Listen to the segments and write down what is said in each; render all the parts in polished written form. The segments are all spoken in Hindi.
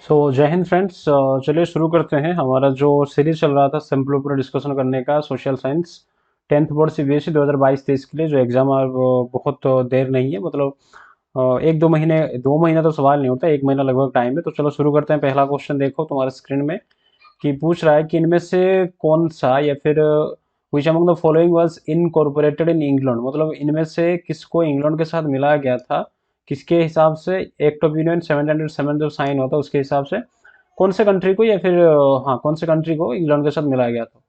जय हिंद फ्रेंड्स। चलिए शुरू करते हैं। हमारा जो सीरीज चल रहा था सिंपल पूरा डिस्कशन करने का social science 10th board CBSE 2022-23 के लिए जो एग्ज़ाम अब बहुत देर नहीं है, मतलब एक दो महीने, 2 महीना तो सवाल नहीं होता, 1 महीना लगभग टाइम है। तो चलो शुरू करते हैं। पहला क्वेश्चन देखो तुम्हारे स्क्रीन में कि पूछ रहा है कि इनमें से कौन सा या फिर which among the following was incorporated in England, मतलब इनमें से किसको इंग्लैंड के साथ मिलाया गया था, किसके हिसाब से एक्ट ऑफ यूनियन 1707 जो साइन होता है उसके हिसाब से कौन से कंट्री को, या फिर हाँ कौन से कंट्री को इंग्लैंड के साथ मिलाया गया था।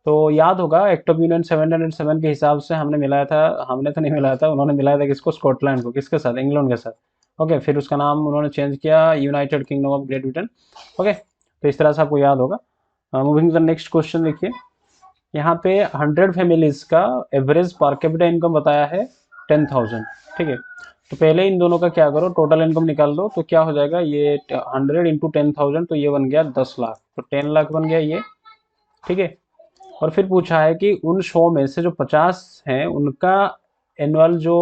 तो याद होगा एक्ट ऑफ यूनियन 1707 के हिसाब से हमने मिलाया था, हमने तो नहीं मिलाया था, उन्होंने मिलाया था किसको, स्कॉटलैंड को, किसके साथ, इंग्लैंड के साथ। ओके, फिर उसका नाम उन्होंने चेंज किया United Kingdom of Great Britain. Okay, तो इस तरह से आपको याद होगा। Moving to the next question देखिए। यहाँ पे 100 फैमिलीज का एवरेज पर कैपिटा इनकम बताया है 10,000। ठीक है, तो पहले इन दोनों का क्या करो, टोटल इनकम निकाल दो। तो क्या हो जाएगा, ये 100 इंटू 10,000, तो ये बन गया 10 लाख, तो 10 लाख बन गया ये। ठीक है, और फिर पूछा है कि उन 100 में से जो 50 हैं उनका एनुअल जो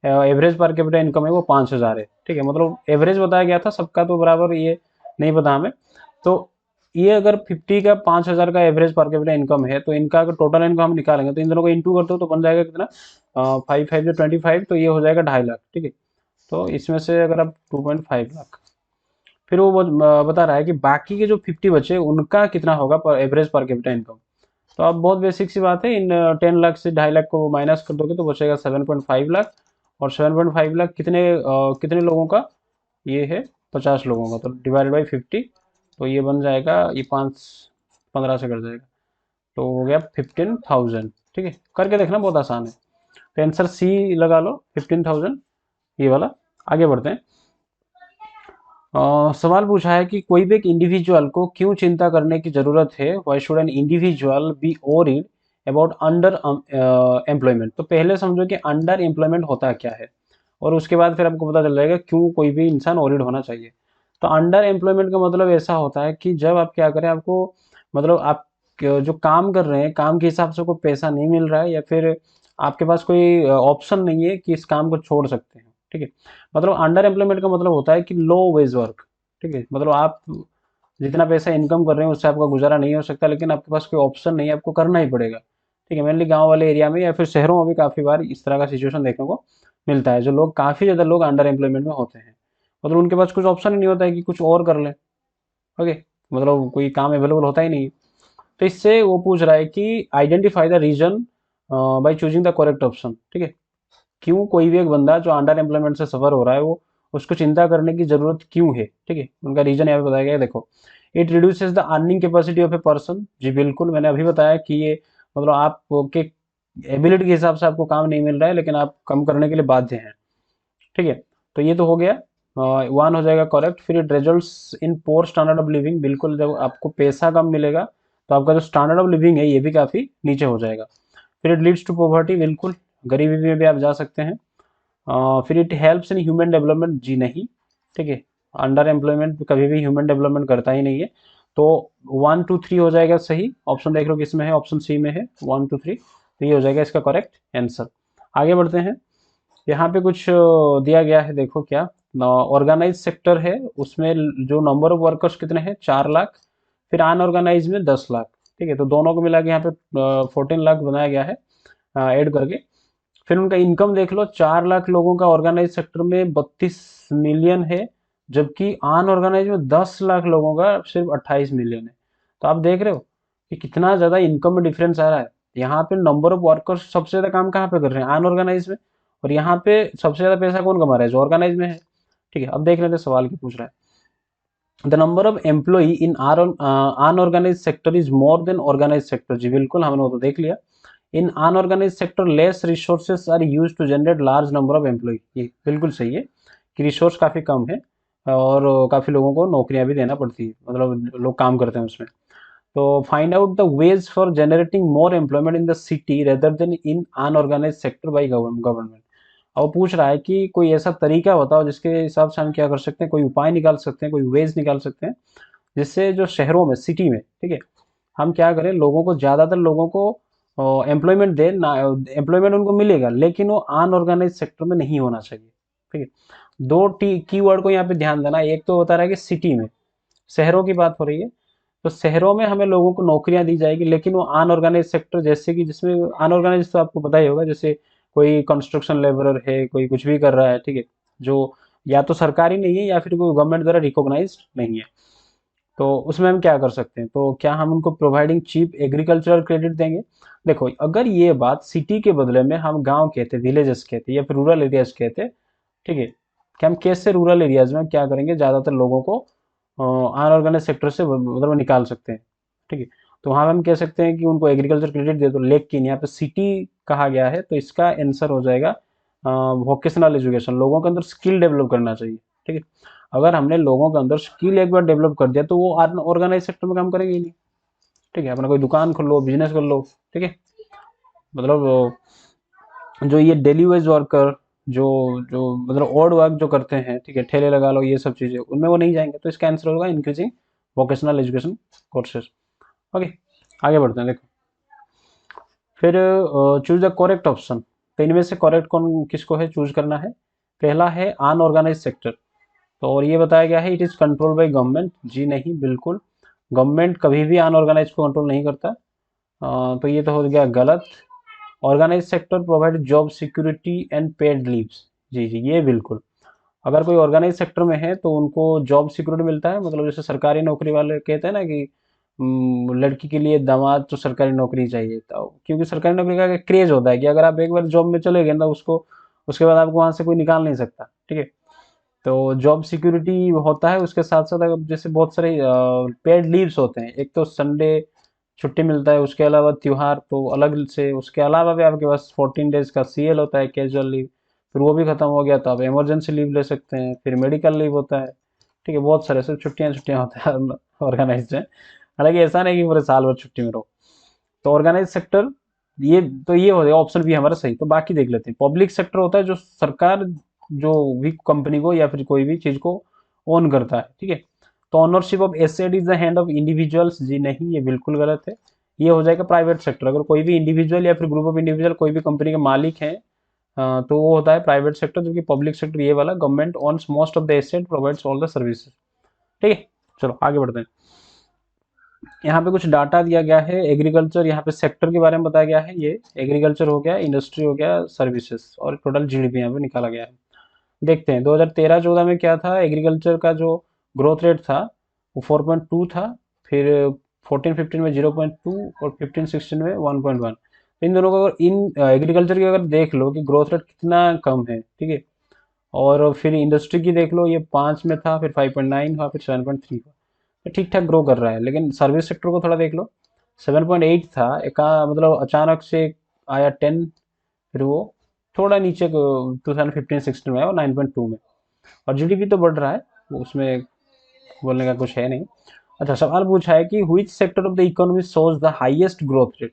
एवरेज पर कैपिटा इनकम है वो 5,000 है। ठीक है, मतलब एवरेज बताया गया था, सबका तो बराबर ये नहीं पता हमें। तो ये अगर 50 का 5,000 का एवरेज पर कैपिटा इनकम है, तो इनका अगर टोटल इनकम हम निकालेंगे तो इन दोनों को इंटू कर दो तो बन जाएगा कितना, 5 5 जो 25, तो ये हो जाएगा 2.5 लाख। ठीक है, तो इसमें से अगर आप 2.5 लाख, फिर वो बता रहा है कि बाकी के जो 50 बचे उनका कितना होगा पर एवरेज पर कैपिटा इनकम। तो अब बहुत बेसिक सी बात है, इन 10 लाख से 2.5 लाख को माइनस कर दोगे तो बचेगा 7.5 लाख। और 7.5 लाख कितने लोगों का, ये है 50 लोगों का, तो डिवाइडेड बाई 50, तो ये बन जाएगा, ये 5 15 से कट जाएगा, तो हो गया 15,000। ठीक है, करके देखना, बहुत आसान है। तो आंसर सी लगा लो, 15,000 ये वाला। आगे बढ़ते हैं। सवाल पूछा है कि कोई भी एक इंडिविजुअल को क्यों चिंता करने की जरूरत है, why should an individual be worried about under employment. तो पहले समझो कि अंडर एम्प्लॉयमेंट होता क्या है, और उसके बाद फिर आपको पता चल जाएगा क्यों कोई भी इंसान वरीड होना चाहिए। तो अंडर एम्प्लॉयमेंट का मतलब ऐसा होता है कि जब आप क्या करें, आपको मतलब आप जो काम कर रहे हैं काम के हिसाब से कोई पैसा नहीं मिल रहा है, या फिर आपके पास कोई ऑप्शन नहीं है कि इस काम को छोड़ सकते हैं। ठीक है, मतलब अंडर एम्प्लॉयमेंट का मतलब होता है कि लो वेज वर्क। ठीक है, मतलब आप जितना पैसा इनकम कर रहे हैं उससे आपका गुजारा नहीं हो सकता, लेकिन आपके पास कोई ऑप्शन नहीं है, आपको करना ही पड़ेगा। ठीक है, मेनली गांव वाले एरिया में या फिर शहरों में भी काफ़ी बार इस तरह का सिचुएशन देखने को मिलता है, जो लोग काफ़ी ज़्यादा लोग अंडर एम्प्लॉयमेंट में होते हैं, मतलब उनके पास कुछ ऑप्शन ही नहीं होता है कि कुछ और कर लें। ओके, मतलब कोई काम अवेलेबल होता ही नहीं है। तो इससे वो पूछ रहा है कि identify the reason by choosing the correct option. ठीक है, क्यों कोई भी एक बंदा जो अंडर एम्प्लॉयमेंट से सफर हो रहा है वो, उसको चिंता करने की जरूरत क्यों है। ठीक है, उनका रीजन यहाँ पे बताया गया है, देखो। It reduces the earning capacity of a person. जी बिल्कुल, मैंने अभी बताया कि ये मतलब आपके एबिलिटी के हिसाब से आपको काम नहीं मिल रहा है, लेकिन आप कम करने के लिए बाध्य हैं। ठीक है, तो ये तो हो गया, वन हो जाएगा करेक्ट। फिर it results in poor standard of living. बिल्कुल, जब आपको पैसा कम मिलेगा तो आपका जो स्टैंडर्ड ऑफ लिविंग है ये भी काफ़ी नीचे हो जाएगा। फिर इट लीड्स टू पॉवर्टी। बिल्कुल, गरीबी में भी आप जा सकते हैं। फिर it helps in human development. जी नहीं। ठीक है, अंडर एम्प्लॉयमेंट कभी भी ह्यूमन डेवलपमेंट करता ही नहीं है। तो 1 2 3 हो जाएगा सही। ऑप्शन देख लो किसमें है, ऑप्शन सी में है 1 2 3, तो ये हो जाएगा इसका करेक्ट आंसर। आगे बढ़ते हैं। यहाँ पे कुछ दिया गया है, देखो क्या, ऑर्गेनाइज सेक्टर है उसमें जो नंबर ऑफ वर्कर्स कितने हैं, 4 लाख। फिर अनऑर्गेनाइज में 10 लाख। ठीक है, तो दोनों को मिला के यहाँ पे 14 लाख बनाया गया है ऐड करके। फिर उनका इनकम देख लो, 4 लाख लोगों का ऑर्गेनाइज सेक्टर में 32 मिलियन है, जबकि अनऑर्गेनाइज में 10 लाख लोगों का सिर्फ 28 मिलियन है। तो आप देख रहे हो कि कितना ज्यादा इनकम में डिफरेंस आ रहा है। यहाँ पे नंबर ऑफ वर्कर्स सबसे ज्यादा काम कहाँ पे कर रहे हैं, अनऑर्गेनाइज में, और यहाँ पे सबसे ज्यादा पैसा कौन कमा रहा है, जो ऑर्गेनाइज में है। ठीक है, अब देख लेते हैं सवाल की पूछ रहा है। The number of employee in unorganised sector is more than organise sector. जी बिल्कुल, हमने वो तो देख लिया। In unorganised sector less resources are use to generate large number of employ. ये बिल्कुल सही है कि रिसोर्स काफ़ी कम है, और काफ़ी लोगों को नौकरियां भी देना पड़ती है, मतलब लोग काम करते हैं उसमें। तो find out the ways for generating more employment in the city rather than in unorganised sector by government. अब पूछ रहा है कि कोई ऐसा तरीका बताओ जिसके हिसाब से हम क्या कर सकते हैं, कोई उपाय निकाल सकते हैं, कोई वेज निकाल सकते हैं, जिससे जो शहरों में, सिटी में, ठीक है, हम क्या करें, लोगों को, ज़्यादातर लोगों को एम्प्लॉयमेंट दे ना। एम्प्लॉयमेंट उनको मिलेगा लेकिन वो अनऑर्गेनाइज सेक्टर में नहीं होना चाहिए। ठीक है, दो की वर्ड को यहाँ पे ध्यान देना। एक तो बता रहा है कि सिटी में, शहरों की बात हो रही है, तो शहरों में हमें लोगों को नौकरियां दी जाएगी, लेकिन वो अनऑर्गेनाइज सेक्टर, जैसे कि जिसमें अनऑर्गेनाइज तो आपको पता ही होगा, जैसे कोई कंस्ट्रक्शन लेबरर है, कोई कुछ भी कर रहा है, ठीक है, जो या तो सरकारी नहीं है या फिर कोई गवर्नमेंट द्वारा रिकॉग्नाइज नहीं है, तो उसमें हम क्या कर सकते हैं, तो क्या हम उनको प्रोवाइडिंग चीप एग्रीकल्चरल क्रेडिट देंगे। देखो, अगर ये बात सिटी के बदले में हम गांव कहते, विलेजेस कहते या फिर रूरल एरियाज कहते, ठीक है, कि हम कैसे रूरल एरियाज में क्या करेंगे, ज़्यादातर लोगों को अनऑर्गेनाइज सेक्टर से मतलब निकाल सकते हैं, ठीक है। तो वहाँ हम कह सकते हैं कि उनको एग्रीकल्चर क्रेडिट दे दो, लेकिन यहाँ पे सिटी कहा गया है, तो इसका आंसर हो जाएगा वोकेशनल एजुकेशन, लोगों के अंदर स्किल डेवलप करना चाहिए, ठीक है। अगर हमने लोगों के अंदर स्किल एक बार डेवलप कर दिया, तो वो ऑर्गेनाइज सेक्टर में काम करेंगे ही नहीं, ठीक है। अपना कोई दुकान खोल लो, बिजनेस कर लो, ठीक है, मतलब जो ये डेली वेज वर्कर, जो जो मतलब ऑड वर्क जो करते हैं, ठीक है, ठेले लगा लो, ये सब चीज़ें, उनमें वो नहीं जाएंगे, तो इसका आंसर होगा increasing vocational education courses. Okay, आगे बढ़ते हैं। देखो, फिर चूज द करेक्ट ऑप्शन, तो इनमें से करेक्ट कौन किसको है चूज करना है। पहला है अनऑर्गेनाइज सेक्टर, तो और ये बताया गया है it is control by government, जी नहीं, बिल्कुल गवर्नमेंट कभी भी अनऑर्गेनाइज को कंट्रोल नहीं करता, तो ये तो हो गया गलत। Organise sector provide job security and paid leaves, जी जी, ये बिल्कुल। अगर कोई ऑर्गेनाइज सेक्टर में है तो उनको जॉब सिक्योरिटी मिलता है, मतलब जैसे सरकारी नौकरी वाले कहते हैं ना कि लड़की के लिए दामाद तो सरकारी नौकरी चाहिए, तो क्योंकि सरकारी नौकरी का क्रेज होता है कि अगर आप एक बार जॉब में चले गए ना, उसको उसके बाद आपको वहां से कोई निकाल नहीं सकता, ठीक है। तो जॉब सिक्योरिटी होता है, उसके साथ साथ अगर जैसे बहुत सारे पेड लीव्स होते हैं, एक तो संडे छुट्टी मिलता है, उसके अलावा त्योहार तो अलग से, उसके अलावा भी आपके पास 14 डेज का सीएल होता है, कैजुअल लीव, फिर वो भी खत्म हो गया तो आप इमरजेंसी लीव ले सकते हैं, फिर मेडिकल लीव होता है, ठीक है, बहुत सारे सब छुट्टियां छुट्टियां होता है ऑर्गेनाइज में। हालांकि ऐसा नहीं कि पूरे साल भर छुट्टी में रहो। तो ऑर्गेनाइज सेक्टर, ये तो ये हो गया ऑप्शन भी हमारा सही। तो बाकी देख लेते हैं। पब्लिक सेक्टर होता है जो सरकार जो भी कंपनी को या फिर कोई भी चीज को ओन करता है, ठीक है। तो ownership of asset is the hand of individuals, जी नहीं, ये बिल्कुल गलत है। ये हो जाएगा प्राइवेट सेक्टर, अगर कोई भी इंडिविजुअल या फिर ग्रुप ऑफ इंडिविजुअल कोई भी कंपनी के मालिक हैं, तो वो होता है प्राइवेट सेक्टर, जबकि पब्लिक सेक्टर ये वाला government owns most of the asset, provides all the services, ठीक है। चलो आगे बढ़ते हैं। यहाँ पे कुछ डाटा दिया गया है, एग्रीकल्चर यहाँ पे सेक्टर के बारे में बताया गया है, ये एग्रीकल्चर हो गया, इंडस्ट्री हो गया, सर्विसेज, और टोटल जीडीपी यहाँ पे निकाला गया है। देखते हैं 2013-14 में क्या था, एग्रीकल्चर का जो ग्रोथ रेट था वो 4.2 था, फिर 14-15 में 0.2, और 15-16 में 1.1। इन दोनों को अगर इन एग्रीकल्चर की अगर देख लो कि ग्रोथ रेट कितना कम है, ठीक है, और फिर इंडस्ट्री की देख लो, ये 5 में था, फिर 5.9 हुआ, फिर 7.3 हुआ, तो ठीक ठाक ग्रो कर रहा है। लेकिन सर्विस सेक्टर को थोड़ा देख लो, 7.8 था, एक मतलब अचानक से आया 10, फिर वो थोड़ा नीचे 2015-16 में आया और 9.2 में। और जीडीपी तो बढ़ रहा है, वो उसमें बोलने का कुछ है नहीं। अच्छा, सवाल पूछा है कि which sector of the economy shows the highest growth rate,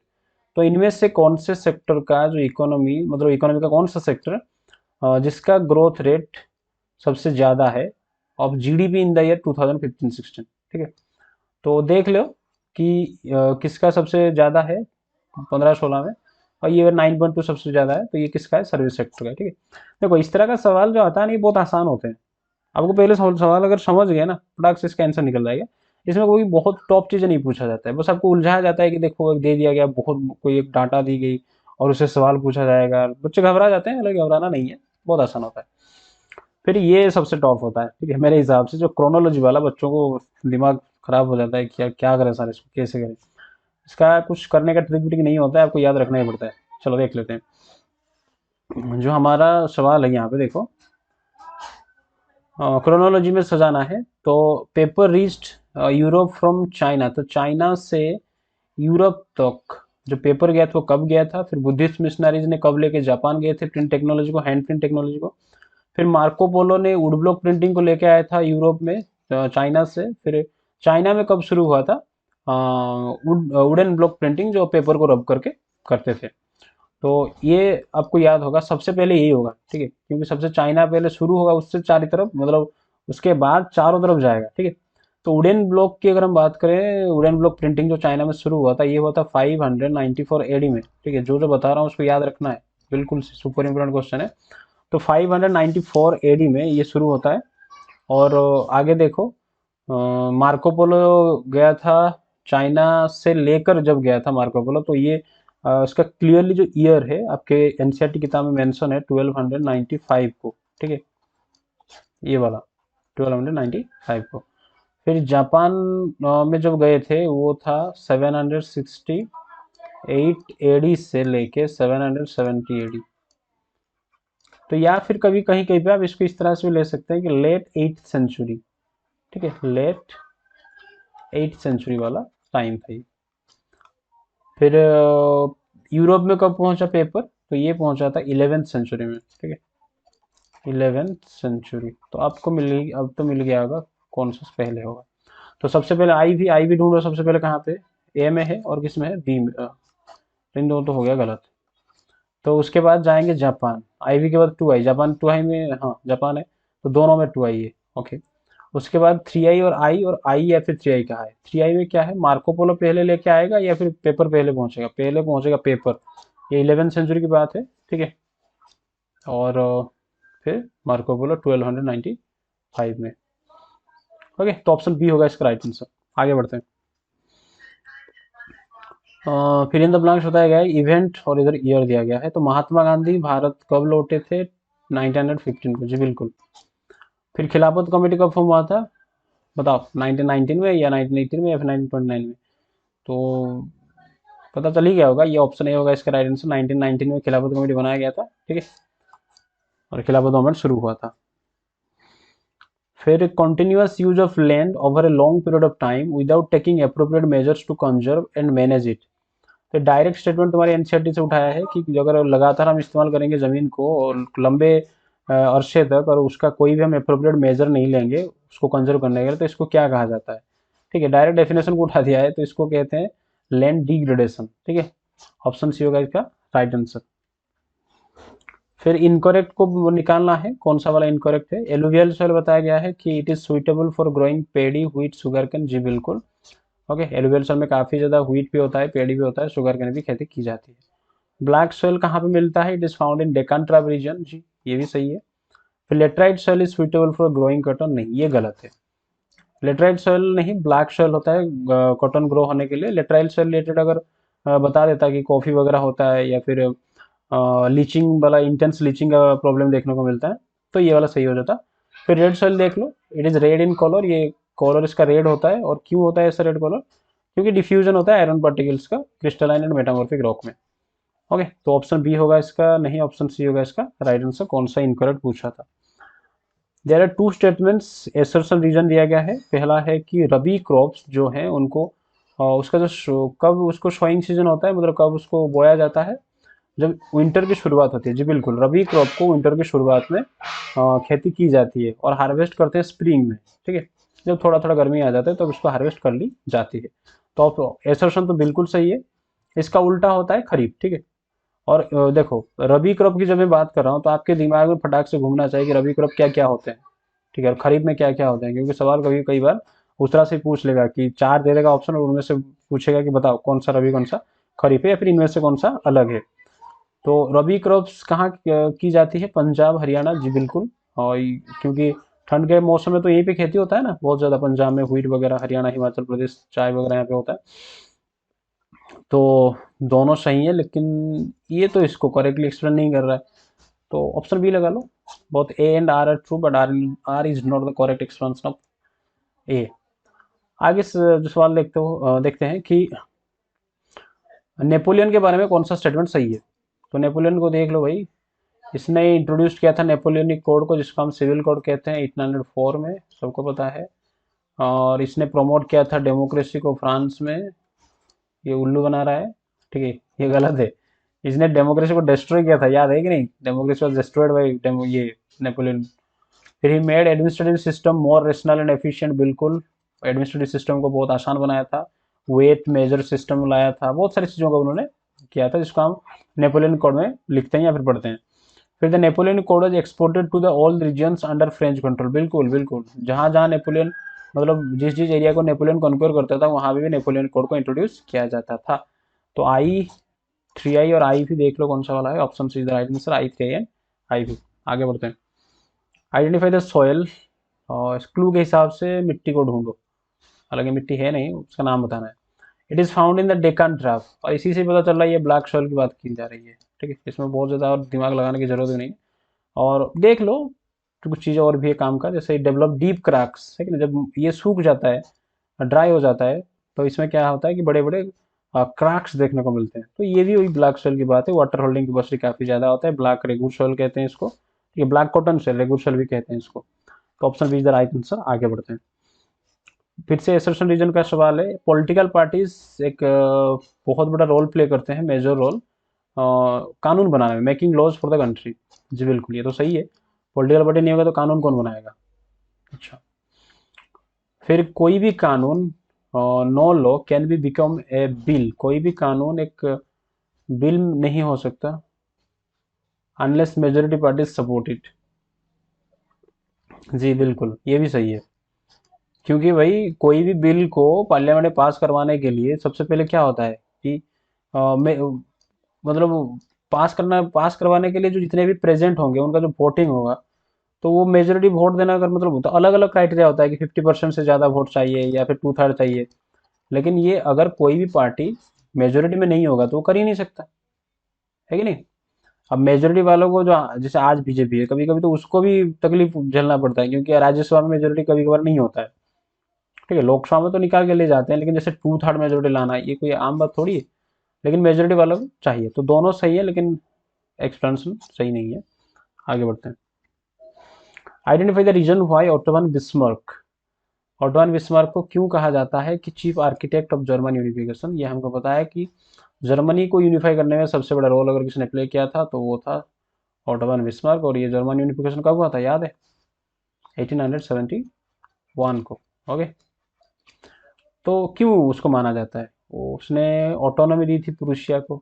तो इनमें से कौन से सेक्टर का जो इकोनॉमी, मतलब इकोनॉमी का कौन सा सेक्टर जिसका ग्रोथ रेट सबसे ज़्यादा है of GDP in the year 2015-16, ठीक है। तो देख लो कि किसका सबसे ज़्यादा है 15-16 में, और ये 9.2 सबसे ज़्यादा है, तो ये किसका है, सर्विस सेक्टर का है, ठीक है। देखो, इस तरह का सवाल जो आता है ना, ये बहुत आसान होते हैं। आपको पहले सवाल अगर समझ गए ना, फटाक से इसका आंसर निकल जाएगा। इसमें कोई बहुत टॉप चीज़ें नहीं पूछा जाता है, बस आपको उलझाया जाता है कि देखो दे दिया गया, बहुत कोई एक डाटा दी गई और उससे सवाल पूछा जाएगा, बच्चे घबरा जाते हैं, लेकिन घबराना नहीं है, बहुत आसान होता है। फिर ये सबसे टॉप होता है, ठीक है, मेरे हिसाब से जो क्रोनोलॉजी वाला, बच्चों को दिमाग खराब हो जाता है, क्या क्या करें सर, इसको कैसे करें। इसका कुछ करने का ट्रिक व्रिक नहीं होता है, आपको याद रखना ही पड़ता है। चलो देख लेते हैं जो हमारा सवाल है, यहाँ पे देखो, क्रोनोलॉजी में सजाना है। तो paper reached Europe from China, तो चाइना से यूरोप तक जो पेपर गया था वो कब गया था, फिर बुद्धिस्ट मिशनरीज ने कब लेके जापान गए थे प्रिंट टेक्नोलॉजी को, हैंड प्रिंट टेक्नोलॉजी को, फिर मार्को पोलो ने वुड ब्लॉक प्रिंटिंग को लेके आया था यूरोप में, चाइना से, फिर चाइना में कब शुरू हुआ था वुडन ब्लॉक प्रिंटिंग, जो पेपर को रब करके करते थे। तो ये आपको याद होगा, सबसे पहले यही होगा, ठीक है, क्योंकि सबसे चाइना पहले शुरू होगा, उससे चारों तरफ, मतलब उसके बाद चारों तरफ जाएगा, ठीक है। तो वुडन ब्लॉक की अगर हम बात करें, वुडन ब्लॉक प्रिंटिंग जो चाइना में शुरू हुआ था, ये हुआ था 594 एडी में, ठीक है। जो जो बता रहा हूँ उसको याद रखना है, बिल्कुल सुपर इंपोर्टेंट क्वेश्चन है। तो 594 एडी में ये शुरू होता है। और आगे देखो, मार्को पोलो गया था चाइना से लेकर, जब गया था मार्को पोलो, तो ये इसका क्लियरली जो ईयर है आपके एनसीईआरटी किताब में मेंशन है 1295 को, ठीक है, ये वाला 1295 को। फिर जापान में जब गए थे वो था 768 एडी से लेके 770 एडी। तो या फिर कभी कहीं कहीं पे आप इसको इस तरह से भी ले सकते हैं कि लेट 8th सेंचुरी, ठीक है, लेट 8th सेंचुरी वाला टाइम था ये। फिर यूरोप में कब पहुंचा पेपर, तो ये पहुंचा था 11th सेंचुरी में, ठीक है, 11th सेंचुरी। तो आपको मिल गई, अब तो मिल गया होगा कौन सा पहले होगा। तो सबसे पहले आई भी ढूंढो, सबसे पहले कहाँ पे, ए में है और किस में है, बी में, इन दोनों तो हो गया गलत। तो उसके बाद जाएंगे जापान, आईवी के बाद 2 आई, जापान 2 आई में, हाँ जापान है, तो दोनों में 2 आई है, ओके। उसके बाद 3 आई और आई या फिर 3 आई कहाँ है, 3 आई में क्या है, मार्को पोलो पहले लेके आएगा या फिर पेपर पहले पहुंचेगा, पहले पहुंचेगा पेपर, ये 11th सेंचुरी की बात है, ठीक है। और फिर मार्को पोलो 1295 में, ओके। तो ऑप्शन बी होगा इसका राइट आंसर। आगे बढ़ते हैं। फिर इन द ब्लैंक्स बताया गया है इवेंट और इधर ईयर दिया गया है। तो महात्मा गांधी भारत कब लौटे थे, 1915 को, जी बिल्कुल। फिर खिलाफत कमेटी कब फॉर्म हुआ था, बताओ, 1919 में या 1918 में या फिर 1929 में। तो पता चल ही गया होगा, ये ऑप्शन ए होगा इसका राइट आंसर। 1919 में खिलाफत कमेटी बनाया गया था, ठीक है, और खिलाफत मूवमेंट शुरू हुआ था। फिर continuous use of land over a long period of time without taking appropriate measures to conserve and manage it. तो डायरेक्ट स्टेटमेंट तुम्हारे एनसीईआरटी से उठाया है कि अगर लगातार हम इस्तेमाल करेंगे ज़मीन को और लंबे अरसे तक, और उसका कोई भी हम अप्रोप्रिएट मेजर नहीं लेंगे उसको कंजर्व करने के लिए, तो इसको क्या कहा जाता है, ठीक है। डायरेक्ट डेफिनेशन को उठा दिया है, तो इसको कहते हैं लैंड डिग्रेडेशन, ठीक है। ऑप्शन सी होगा इसका राइट आंसर। फिर इनकरेक्ट को निकालना है, कौन सा वाला इनकरेक्ट है। एलुवियल सॉइल बताया गया है कि it is suitable for growing paddy wheat sugar cane, जी बिल्कुल, ओके। एलुवियल सॉइल में काफ़ी ज़्यादा व्हीट भी होता है, पेडी भी होता है, शुगर कैन भी खेती की जाती है। ब्लैक सॉइल कहाँ पे मिलता है, it is found in Deccan tribe region, जी ये भी सही है। फिर laterite soil is suitable for growing cotton, नहीं ये गलत है। लेटराइट सॉइल नहीं, ब्लैक सॉइल होता है कॉटन ग्रो होने के लिए। लेटराइट सॉइल रिलेटेड अगर बता देता कि कॉफ़ी वगैरह होता है या फिर लीचिंग वाला, इंटेंस लीचिंग का प्रॉब्लम देखने को मिलता है, तो ये वाला सही हो जाता। फिर रेड सॉइल देख लो, it is red in colour, ये कलर इसका रेड होता है। और क्यों होता है ऐसा रेड कलर, क्योंकि डिफ्यूजन होता है आयरन पार्टिकल्स का क्रिस्टलाइन एंड मेटामॉर्फिक रॉक में, ओके। तो ऑप्शन बी होगा इसका, नहीं ऑप्शन सी होगा इसका राइट आंसर। कौन सा इनकरेक्ट पूछा था। There are two statements assertion reason दिया गया है। पहला है कि रबी क्रॉप्स जो हैं उनको उसका जो कब उसको शोइंग सीजन होता है, मतलब कब उसको बोया जाता है, जब विंटर की शुरुआत होती है, जी बिल्कुल। रबी क्रॉप को विंटर की शुरुआत में खेती की जाती है और हार्वेस्ट करते हैं स्प्रिंग में, ठीक है, जब थोड़ा थोड़ा गर्मी आ जाता है तो उसको हार्वेस्ट कर ली जाती है। तो एसर्शन तो बिल्कुल सही है। इसका उल्टा होता है खरीफ, ठीक है। और देखो रबी क्रॉप की जब मैं बात कर रहा हूँ तो आपके दिमाग में फटाक से घूमना चाहिए कि रबी क्रॉप क्या क्या होते हैं, ठीक है, और खरीफ में क्या क्या होते हैं, क्योंकि सवाल कभी कई बार उस तरह से पूछ लेगा कि 4 दे देगा ऑप्शन और उनमें से पूछेगा कि बताओ कौन सा रबी कौन सा खरीफ है, या फिर इनमें से कौन सा अलग है। तो रबी क्रॉप्स कहाँ की जाती है, पंजाब हरियाणा, जी बिल्कुल। और क्योंकि ठंड के मौसम में तो यहीं पे खेती होता है ना बहुत ज़्यादा, पंजाब में व्हीट वगैरह, हरियाणा हिमाचल प्रदेश चाय वगैरह यहाँ पे होता है। तो दोनों सही है, लेकिन ये तो इसको करेक्टली एक्सप्लेन नहीं कर रहा है, तो ऑप्शन बी लगा लो। Both A and R are true but R is not the correct explanation of A. आगे जो सवाल देखते हैं कि नेपोलियन के बारे में कौन सा स्टेटमेंट सही है। तो नेपोलियन को देख लो भाई, इसने इंट्रोड्यूस किया था नेपोलियनिक कोड को, जिसको हम सिविल कोड कहते हैं, 1804 में, सबको पता है। और इसने प्रमोट किया था डेमोक्रेसी को फ्रांस में, ये उल्लू बना रहा है, ठीक है, ये गलत है। इसने डेमोक्रेसी को डिस्ट्रॉय किया था, याद है कि नहीं, डेमोक्रेसी वाज डिस्ट्रॉयड बाय ये नेपोलियन। फिर he made administrative system more rational and efficient, बिल्कुल, एडमिनिस्ट्रेटिव सिस्टम को बहुत आसान बनाया था। वेट मेजर सिस्टम लाया था, बहुत सारी चीज़ों को उन्होंने किया था, जिसको हम नेपोलियन कोड में लिखते हैं या फिर पढ़ते हैं। फिर the Napoleon code was exported to the all regions under French control, बिल्कुल बिल्कुल, जहाँ जहाँ नेपोलियन, मतलब जिस जिस एरिया को नेपोलियन कॉन्क्योर करता था वहाँ भी नेपोलियन कोड को इंट्रोड्यूस किया जाता था। तो आई, 3 आई और आई भी देख लो कौन सा वाला है, option C is the right answer, I 3 and I भी। आगे बढ़ते हैं। आइडेंटिफाई द सॉयल, और क्लू के हिसाब से मिट्टी को ढूंढो, हालांकि मिट्टी है नहीं, उसका नाम बताना है। It is found in the Deccan trough, और इसी से पता चल रहा है ये ब्लैक सोइल की बात की जा रही है। ठीक है, इसमें बहुत ज़्यादा और दिमाग लगाने की जरूरत भी नहीं है। और देख लो तो कुछ चीज़ें और भी है काम का, जैसे डेवलप डीप क्रैक्स है कि ना, जब ये सूख जाता है, ड्राई हो जाता है, तो इसमें क्या होता है कि बड़े बड़े क्रैक्स देखने को मिलते हैं। तो ये भी वही ब्लैक सोइल की बात है। वाटर होल्डिंग कैपेसिटी काफ़ी ज़्यादा होता है, ब्लैक रेगुर सोइल कहते हैं इसको, ये black cotton soil, regur soil भी कहते हैं इसको। तो option B is the right answer. आगे बढ़ते हैं। फिर से एसर्शन रीजन का सवाल है। पॉलिटिकल पार्टीज एक बहुत बड़ा रोल प्ले करते हैं, मेजर रोल कानून बनाने में, making laws for the country. जी बिल्कुल, ये तो सही है। पॉलिटिकल पार्टी नहीं होगा तो कानून कौन बनाएगा। अच्छा, फिर कोई भी कानून, no law can be become a bill, कोई भी कानून एक बिल नहीं हो सकता unless majority parties support it. जी बिल्कुल, ये भी सही है। क्योंकि भाई कोई भी बिल को पार्लियामेंट में पास करवाने के लिए सबसे पहले क्या होता है कि में मतलब पास करवाने के लिए जो जितने भी प्रेजेंट होंगे उनका जो वोटिंग होगा, तो वो मेजोरिटी वोट देना, अगर मतलब होता अलग अलग क्राइटेरिया होता है कि 50% से ज़्यादा वोट चाहिए या फिर 2/3 चाहिए। लेकिन ये अगर कोई भी पार्टी मेजोरिटी में नहीं होगा तो वो कर ही नहीं सकता, है कि नहीं। अब मेजोरिटी वालों को, जो जैसे आज बीजेपी है, कभी कभी तो उसको भी तकलीफ झेलना पड़ता है, क्योंकि राज्यसभा में मेजोरिटी कभी कभार नहीं होता है। ठीक है, लोकसभा में तो निकाल के ले जाते हैं, लेकिन जैसे 2/3 मेजोरिटी लाना ये कोई आम बात थोड़ी है। लेकिन मेजोरिटी वालों को चाहिए, तो दोनों सही है, लेकिन एक्सप्लेनेशन सही नहीं है। आगे बढ़ते हैं। Identify the reason why Otto von Bismarck, Otto von Bismarck को क्यों कहा जाता है कि chief architect of German unification. ये हमको पता है कि जर्मनी को यूनिफाई करने में सबसे बड़ा रोल अगर किसने प्ले किया था तो वो था ओटोवन बिस्मार्क। और ये जर्मन यूनिफिकेशन कब हुआ था याद है, 1871 को। ओके, तो क्यों उसको माना जाता है, वो उसने ऑटोनॉमी दी थी प्रूशिया को,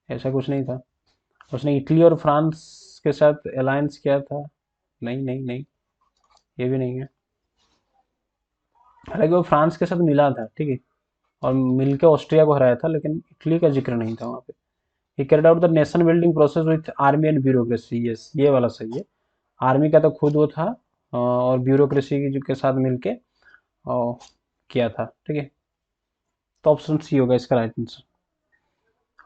ऐसा कुछ नहीं था। उसने इटली और फ्रांस के साथ अलायंस किया था, नहीं नहीं नहीं, ये भी नहीं है। हालांकि वो फ्रांस के साथ मिला था, ठीक है, और मिलकर ऑस्ट्रिया को हराया था, लेकिन इटली का जिक्र नहीं था वहाँ पे। ही carried out the nation building process with army and bureaucracy, yes ये वाला सही है। आर्मी का तो खुद वो था, और ब्यूरोक्रेसी के साथ मिलके किया था, ठीक है। तो ऑप्शन सी होगा इसका right answer.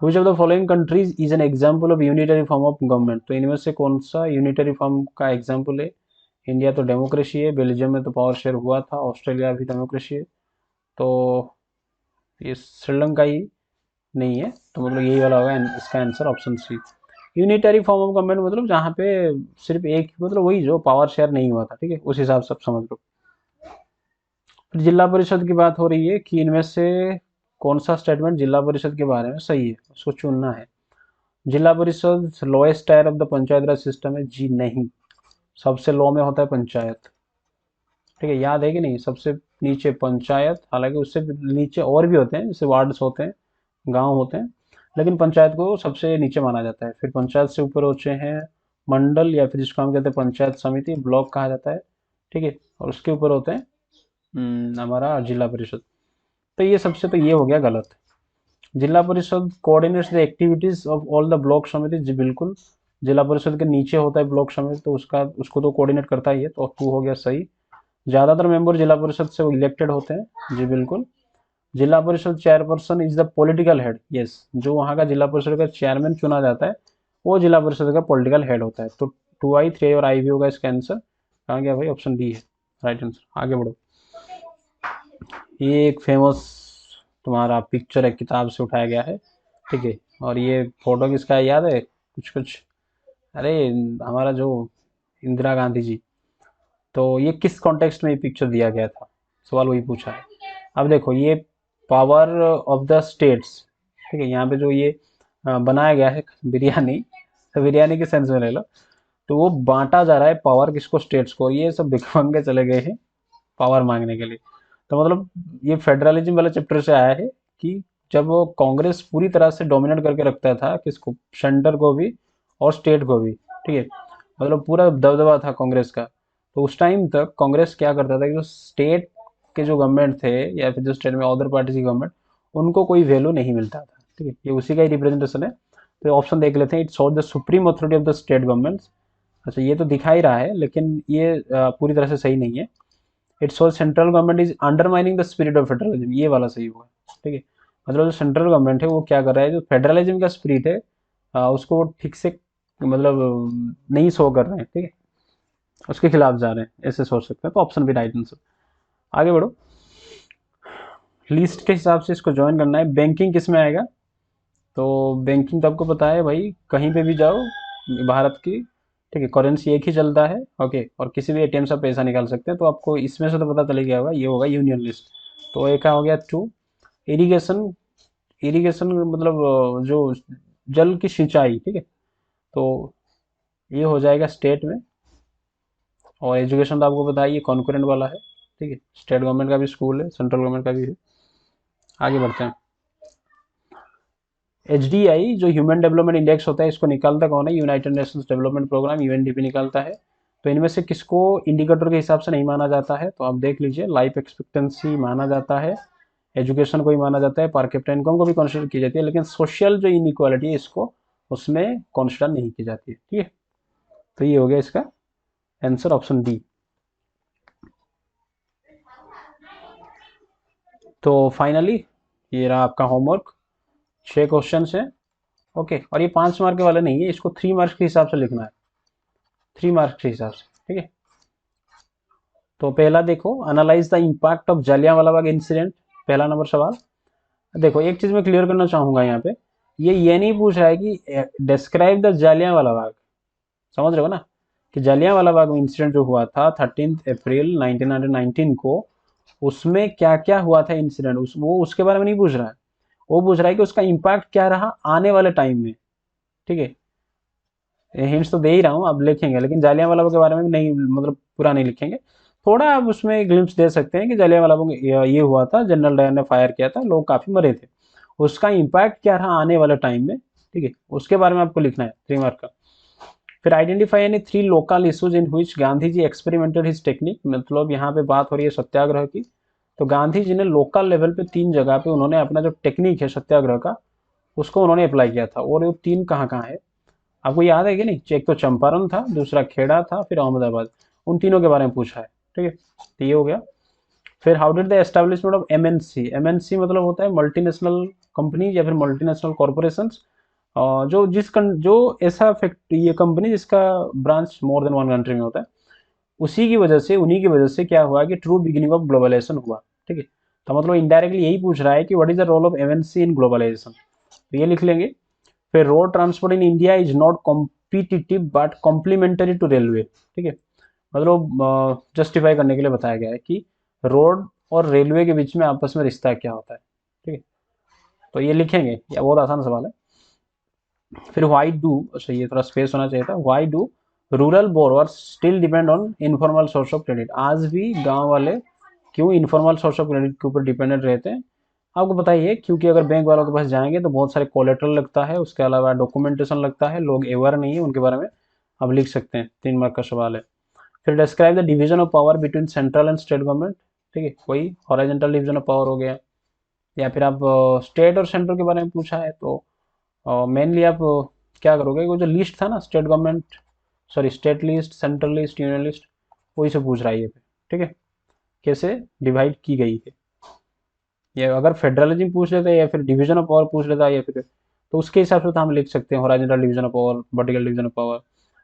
Which of the following countries is an example of unitary form of government, तो इनमें से कौन सा यूनिटरी फॉर्म का एग्जाम्पल है। इंडिया तो डेमोक्रेसी है, बेल्जियम में तो पावर शेयर हुआ था, ऑस्ट्रेलिया भी डेमोक्रेसी है, तो ये श्रीलंका ही नहीं है, तो मतलब यही वाला होगा इसका answer option C. Unitary form of government मतलब जहाँ पे सिर्फ एक, मतलब वही जो पावर शेयर नहीं हुआ था, ठीक है, उस हिसाब से आप समझ लो। फिर जिला परिषद की बात हो रही है कि इनमें से कौन सा स्टेटमेंट जिला परिषद के बारे में सही है, उसको चुनना है। जिला परिषद lowest tyre of the panchayat Raj system है, जी नहीं, सबसे लो में होता है पंचायत। ठीक है, याद है कि नहीं, सबसे नीचे पंचायत, हालांकि उससे नीचे और भी होते हैं, जैसे वार्ड्स होते हैं, गांव होते हैं, लेकिन पंचायत को सबसे नीचे माना जाता है। फिर पंचायत से ऊपर होते हैं मंडल, या फिर जिसको हम कहते हैं पंचायत समिति, ब्लॉक कहा जाता है, ठीक है, और उसके ऊपर होते हैं हमारा जिला परिषद। तो ये सबसे, तो ये हो गया गलत। जिला परिषद coordinates the activities of all the block समिति, जी बिल्कुल, जिला परिषद के नीचे होता है ब्लॉक समिति, तो उसको तो कोऑर्डिनेट करता ही है, तो 2 हो गया सही। ज्यादातर मेंबर जिला परिषद से इलेक्टेड होते हैं, जी बिल्कुल। जिला परिषद chairperson is the political head, yes, जो वहाँ का जिला परिषद का चेयरमैन चुना जाता है वो जिला परिषद का पॉलिटिकल हेड होता है। तो 2I 3I और I भी होगा इसका आंसर। कहाँ गया भाई, ऑप्शन डी है राइट आंसर। आगे बढ़ो। ये एक फेमस तुम्हारा पिक्चर है, किताब से उठाया गया है, ठीक है, और ये फोटो किसका है याद है कुछ कुछ। अरे हमारा जो इंदिरा गांधी जी, तो ये किस कॉन्टेक्स्ट में ये पिक्चर दिया गया था, सवाल वही पूछा है। अब देखो, ये पावर ऑफ द स्टेट्स, ठीक है, यहाँ पे जो ये बनाया गया है बिरयानी, तो बिरयानी के सेंस में ले लो, तो वो बांटा जा रहा है पावर किसको, स्टेट्स को। ये सब भिखमंगे चले गए हैं पावर मांगने के लिए। तो मतलब ये फेडरलिज्म वाले चैप्टर से आया है कि जब वो कांग्रेस पूरी तरह से डोमिनेट करके रखता था किसको, सेंटर को भी और स्टेट को भी, ठीक है, मतलब पूरा दबदबा था कांग्रेस का। तो उस टाइम तक कांग्रेस क्या करता था कि जो स्टेट के जो गवर्नमेंट थे, या फिर जो स्टेट में अदर पार्टी की गवर्नमेंट, उनको कोई वैल्यू नहीं मिलता था, ठीक है, ये उसी का ही रिप्रेजेंटेशन है। तो ऑप्शन देख लेते हैं। It shows the supreme authority of the state governments, अच्छा ये तो दिखा ही रहा है, लेकिन ये पूरी तरह से सही नहीं है। It shows central government is undermining the spirit of federalism, ये वाला सही होगा। ठीक है, मतलब जो सेंट्रल गवर्नमेंट है वो क्या कर रहा है, जो फेडरलिज्म का स्पिरिट है उसको वो ठीक से मतलब नहीं शो कर रहे हैं। ठीक है, उसके खिलाफ जा रहे हैं, ऐसे सोच सकते हैं। तो ऑप्शन भी राइट आंसर। आगे बढ़ो। लिस्ट के हिसाब से इसको ज्वाइन करना है। बैंकिंग किस में आएगा? तो बैंकिंग तो आपको पता है भाई, कहीं पे भी जाओ भारत की, ठीक है, करेंसी एक ही चलता है। ओके, और किसी भी एटीएम से आप पैसा निकाल सकते हैं। तो आपको इसमें से तो पता चल गया होगा, ये होगा यूनियन लिस्ट। तो एक का हो गया 2। इरिगेशन, इरिगेशन मतलब जो जल की सिंचाई, ठीक है, तो ये हो जाएगा स्टेट में। और एजुकेशन तो आपको पता है, ये कॉन्करेंट वाला है। ठीक है, स्टेट गवर्नमेंट का भी स्कूल है, सेंट्रल गवर्नमेंट का भी है। आगे बढ़ते हैं। HDI जो ह्यूमन डेवलपमेंट इंडेक्स होता है, इसको निकालता कौन है? United Nations Development Programme, UNDP निकालता है। तो इनमें से किसको इंडिकेटर के हिसाब से नहीं माना जाता है? तो आप देख लीजिए, लाइफ एक्सपेक्टेंसी माना जाता है, एजुकेशन को ही माना जाता है, पर कैपिटा इनकम को भी कंसिडर की जाती है, लेकिन सोशल जो इनइक्वालिटी है इसको उसमें कंसिडर नहीं की जाती है। ठीक है, तो ये हो गया इसका आंसर, ऑप्शन डी। तो फाइनली ये रहा आपका होमवर्क। 6 क्वेश्चन है। ओके, और ये 5 मार्क के वाले नहीं है, इसको 3 मार्क्स के हिसाब से लिखना है, 3 मार्क्स के हिसाब से। ठीक है, तो पहला देखो, analyse the impact of Jallianwala Bagh incident, पहला नंबर सवाल। देखो एक चीज मैं क्लियर करना चाहूंगा यहाँ पे, ये नहीं पूछ रहा है कि डिस्क्राइब द जलियांवाला बाग, समझ रहे हो ना, कि जलियांवाला बाग इंसिडेंट जो हुआ था 13 अप्रैल 1919 को, उसमें क्या क्या हुआ था इंसिडेंट, वो उसके बारे में नहीं पूछ रहा है। वो पूछ रहा है कि उसका इम्पैक्ट क्या रहा आने वाले टाइम में। ठीक है, हिंट्स तो दे ही रहा हूँ, अब लिखेंगे, लेकिन जालियांवाला बाग के बारे में नहीं, मतलब पूरा नहीं लिखेंगे। थोड़ा आप उसमें ग्लिम्स दे सकते हैं कि जालियांवाला बाग ये हुआ था, जनरल डायर ने फायर किया था, लोग काफी मरे थे, उसका इम्पैक्ट क्या रहा आने वाले टाइम में। ठीक है, उसके बारे में आपको लिखना है, 3 मार्क का। फिर identify any 3 local issues in which Gandhi ji experimented his technique, मतलब यहाँ पे बात हो रही है सत्याग्रह की। तो गांधी जी ने लोकल लेवल पे 3 जगह पे उन्होंने अपना जो टेक्निक है सत्याग्रह का, उसको उन्होंने अप्लाई किया था। और वो 3 कहाँ कहाँ है आपको याद है कि नहीं? एक तो चंपारण था, दूसरा खेड़ा था, फिर अहमदाबाद। उन तीनों के बारे में पूछा है। ठीक है, तो ये हो गया। फिर how did the establishment of MNC, MNC मतलब होता है मल्टीनेशनल कंपनी या फिर मल्टीनेशनल कॉर्पोरेशन, जो ऐसा फैक्ट ये कंपनी जिसका ब्रांच मोर देन 1 कंट्री में होता है, उसी की वजह से, उन्हीं की वजह से क्या हुआ कि ट्रू बिगिनिंग ऑफ ग्लोबलाइजेशन हुआ। ठीक है, तो मतलब इनडायरेक्टली यही पूछ रहा है कि what is the role of MNC in globalisation, तो ये लिख लेंगे। फिर road transport in India is not competitive but complementary to railway. ठीक है, मतलब जस्टिफाई करने के लिए बताया गया है कि रोड और रेलवे के बीच में आपस में रिश्ता क्या होता है। ठीक है, तो ये लिखेंगे, या बहुत आसान सवाल है। फिर वाई डू, अच्छा ये थोड़ा स्पेस होना चाहिए था, why do rural borrowers still depend on informal source of credit, आज भी गांव वाले क्यों इनफॉर्मल सोर्स ऑफ क्रेडिट के ऊपर डिपेंडेंट रहते हैं? आपको पता ही है, क्योंकि अगर बैंक वालों के पास जाएंगे तो बहुत सारे कोलेट्रल लगता है, उसके अलावा डॉक्यूमेंटेशन लगता है, लोग अवेयर नहीं है उनके बारे में। अब लिख सकते हैं, 3 मार्क का सवाल है। फिर describe the division of power between central and state government. ठीक है, वही हॉरिजॉन्टल डिवीजन ऑफ पावर हो गया। या फिर आप स्टेट और सेंट्रल के बारे में पूछा है, तो मेनली आप क्या करोगे, वो जो लिस्ट था ना, state government, sorry state list, central list, union list, वही से पूछ रहा है ये पे। ठीक है, कैसे डिवाइड की गई है, या अगर फेडरलिज्म पूछ लेता है या फिर डिवीजन ऑफ पावर पूछ लेता है, या फिर तो उसके हिसाब से तो हम लिख सकते हैं horizontal division of power, vertical division of power.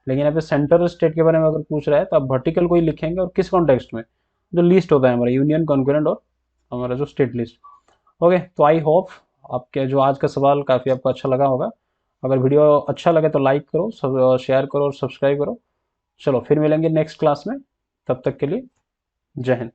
लेकिन यहाँ पे सेंटर और स्टेट के बारे में अगर पूछ रहा है तो आप वर्टिकल को ही लिखेंगे, और किस कॉन्टेक्स्ट में, जो लिस्ट होता है हमारा यूनियन, कॉन्करेंट और हमारा जो स्टेट लिस्ट। ओके, तो आई होप आपके जो आज का सवाल काफ़ी आपको अच्छा लगा होगा। अगर वीडियो अच्छा लगे तो लाइक करो, सब शेयर करो और सब्सक्राइब करो। चलो फिर मिलेंगे नेक्स्ट क्लास में, तब तक के लिए जय हिंद।